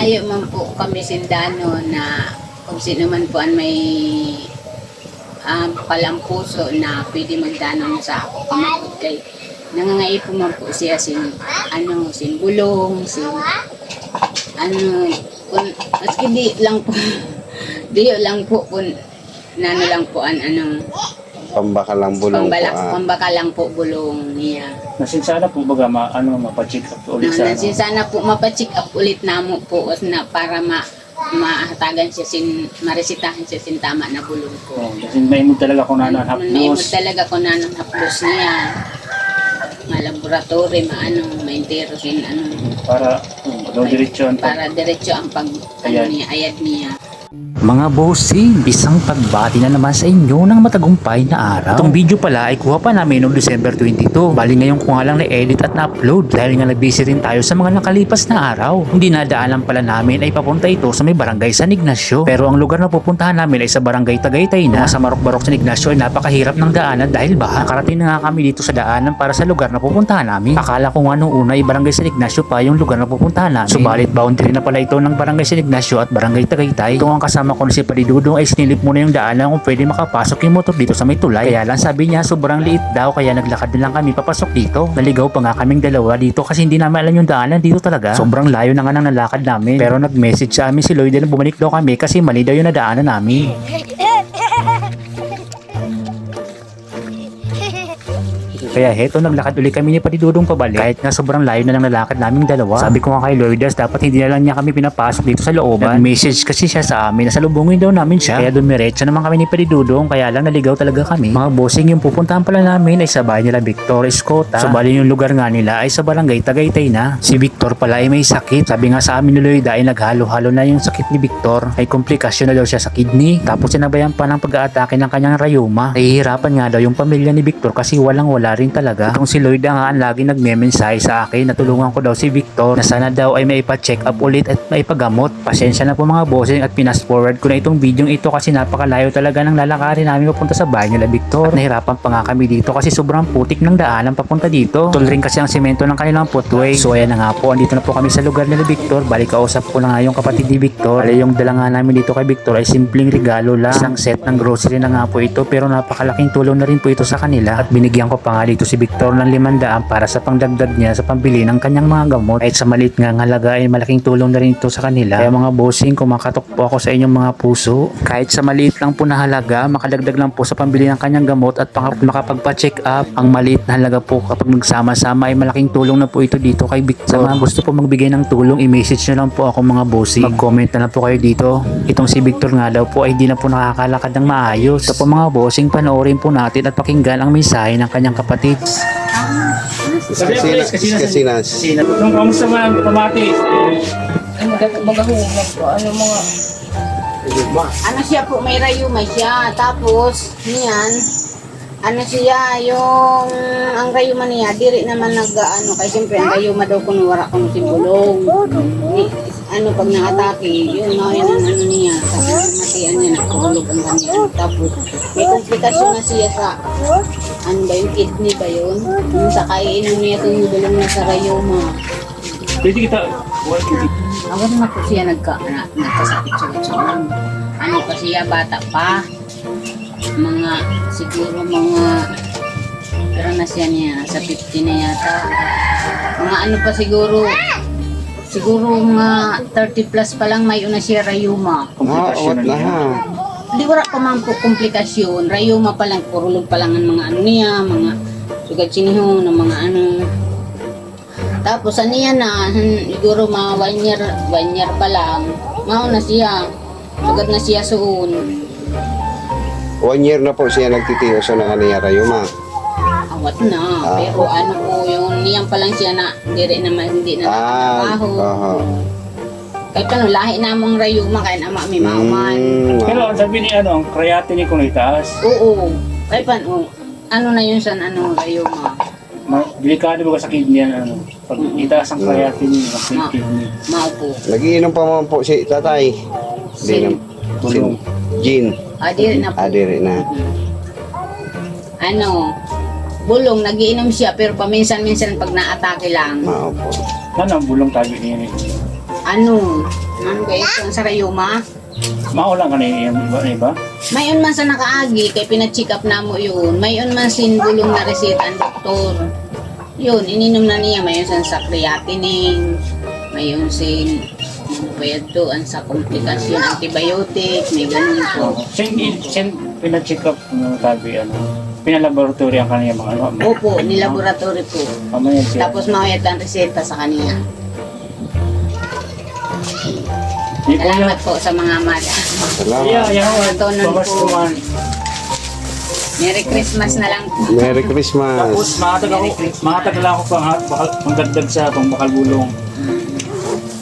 Maayo man po kami sindano na kung sino man po ang may palang puso na pwede magdano sa ako. Kamagod kay nangangaipo man po siya sin bulong, kung maski di lang po di lang po kung nano lang po Pambakalang bulong po. pambakalang po bulong niya. Nasinsana po baga mapacheck up ulit sa Sana po mapacheck up ulit namo po na para mahatagan siya maresitahan siya sin tama na bulong po. Oh, kasi maimod talaga kung nanon Maimod haplos. talaga kung nanon haplos niya. Laboratory, maintero sin Para diretso para diretso ang Ayad. ayad niya. Mga bossing, isang pagbati na naman sa inyo ng matagumpay na araw. Itong video pala ay kuha pa namin noong December 22. Bali ngayon ko nga lang na-edit at na-upload dahil nga nag-busy rin tayo sa mga nakalipas na araw. Hindi nadaanan pala namin ay papunta ito sa may barangay San Ignacio. Pero ang lugar na pupuntahan namin ay sa barangay Tagaytay na. Sa Marok-Barok San Ignacio ay napakahirap ng daanan dahil baha. Nakarating na nga kami dito sa daanan para sa lugar na pupuntahan namin. Akala ko nga nung una ay barangay San Ignacio pa yung lugar na pupuntahan namin. Subalit boundary na pala ito ng barangay San Ignacio at barangay Tagaytay. Ito ang kasama ko na si Palidudong ay sinilip muna yung daanan kung pwede makapasok yung motor dito sa may tulay. Kaya lang sabi niya sobrang liit daw kaya naglakad na lang kami papasok dito. Naligaw pa nga kaming dalawa dito kasi hindi namin alam yung daanan dito talaga. Sobrang layo na nga nang nalakad namin. Pero nag-message sa amin si Lloyd na bumalik daw kami kasi mali daw yung nadaanan namin. Kaya heto naglakad ulit kami ni Padidudong pabalik kahit nga sobrang layo na lang nalakad naming dalawa. Sabi ko nga kay Lourdes dapat hindi na lang niya kami pinapasok dito sa looban. Nag-message kasi siya sa amin na salubungin daw namin siya. Kaya dumiretso naman kami ni Padidudong kaya lang naligaw talaga kami. Mga bossing yung pupuntahan pala namin ay sa bahay nila Victor Escota. So bali yung lugar nga nila ay sa barangay Tagaytay na. Si Victor pala ay may sakit. Sabi nga sa amin ni Loida ay naghalo-halo na yung sakit ni Victor. Ay komplikasyon na daw siya sa kidney. Tapos sinabayan pa ng pag-aatake ng kanyang rayuma. Nahihirapan nga daw yung pamilya ni Victor kasi walang-wala rin talaga. Itong si Lloyd nga ang lagi nagme-mensahe sa akin na tulungan ko daw si Victor na sana daw ay maipa-check up ulit at maipagamot. Pasensya na po mga bossing at pinas forward ko na itong video ito kasi napakalayo talaga ng lalakarin namin papunta sa bahay nila Victor. At nahirapan pa nga kami dito kasi sobrang putik ng daanan papunta dito. Tol rin kasi ang semento ng kanilang footway. So ayan na nga po, andito na po kami sa lugar nila Victor. Balik kausap ko na nga yung kapatid ni Victor. Bali yung dala nga namin dito kay Victor ay simpleng regalo lang. Isang set ng grocery na nga po ito pero napakalaking tulong na rin po ito sa kanila. At binigyan ko pa nga dito si Victor ng 500 para sa pangdagdag niya sa pambili ng kanyang mga gamot. Kahit sa maliit nga halaga ay malaking tulong na rin ito sa kanila. Kaya mga bossing, kumakatok po ako sa inyong mga puso. Kahit sa maliit lang po na halaga, makadagdag lang po sa pambili ng kanyang gamot at makapagpa-check up. Ang maliit na halaga po kapag magsama-sama ay malaking tulong na po ito dito kay Victor. Sa mga gusto po magbigay ng tulong, i-message nyo lang po ako mga bossing. Mag-comment na lang po kayo dito. Itong si Victor nga daw po ay hindi na po nakakalakad ng maayos. Ito po mga bossing, panoorin po natin at pakinggan ang mensahe ng kanyang kapatid. Kasinas. Nung kamusta man pamati? Magahulog po. Ano siya po, may rayuma siya. Tapos, niyan, yung, ang rayuma niya, diri naman kaya siyempre, ang rayuma daw kung wala kung sibulong. Pag na-atake, yun ang niya. Tapos, matian niya, nakahulog ang kanya. Tapos, may komplikasyon na siya sa, yung kidney ba yun? Yung sa kaiinom niya, tumulong na sa rayuma. Pwede kita Ako na po siya nagkasakit sa pa siya, bata pa. Siguro pero na siya niya, sa 50 na yata. Pa siguro mga 30 plus pa lang may una siya rayuma. komplikasyon What na ha? Di wala pa man po komplikasyon. Rayuma pa lang, purulog pa lang ang mga niya, mga sugat sinihon, ng mga Tapos niya na, siguro mga 1 year pa lang, mauna siya. Sugat na siya suon. 1 year na po siya nagtitiyoso ng kaniya rayuma. Awat na. Pero po yung niyan pa lang siya na, hindi na nakakabaho. Kahit lahi namang rayuma, kaya nama may mauman. Pero ang sabi ni ang creatinine kung itaas. Oo. Kahit na yun sa rayuma. Delikado ba sa kidney yan? Pag itaas ang creatinine, ang kidney. Maupo. Nagiinom pa man po si tatay. Tulong. Gin. Adiri na po. Adiri na. Bulong, nagiinom siya pero paminsan-minsan pag naatake lang. Mao po. Ano ang bulong tabi niya? ano kaya ito sa Rayuma. Maulang ka na yung iba? Mayon man sa nakaagi, kay pina-check up na mo yun. Mayon man sin bulong na resita ang doktor. Yun, ininom na niya. Mayon sa creatinine. Mayon sin payadtuan sa komplikasyon, antibiotic, may ganun po. Sin pina-check up ng tabi, pinalaboratory ang kanya mga Opo, nilaboratory po. Mamaya siya. Tapos mawayat ang reseta sa kanya. Di po Salamat po sa mga mada. Salamat. Tonon Babas po. naman. Merry Christmas na lang po. Merry Christmas. Tapos makatag lang ako pangdagdag sa pangbakalbulong.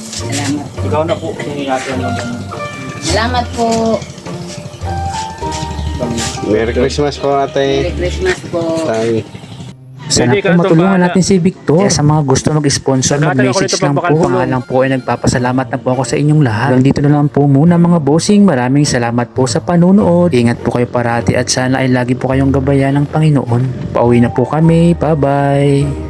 Salamat. Ikaw na po, sinilatan lang. Salamat po. Merry Christmas po, Merry ate. Christmas po. Tay. Sana Pwede po ka na matulungan tumana. natin si Victor. Kaya sa mga gusto mag-sponsor, Nagkataon ako mag-message dito lang po. pagpakalbulong. Pangalan po ay nagpapasalamat na po ako sa inyong lahat. Hanggang dito na lang po muna mga bossing. Maraming salamat po sa panunood. Ingat po kayo parati at sana ay lagi po kayong gabayan ng Panginoon. Pauwi na po kami. Bye-bye.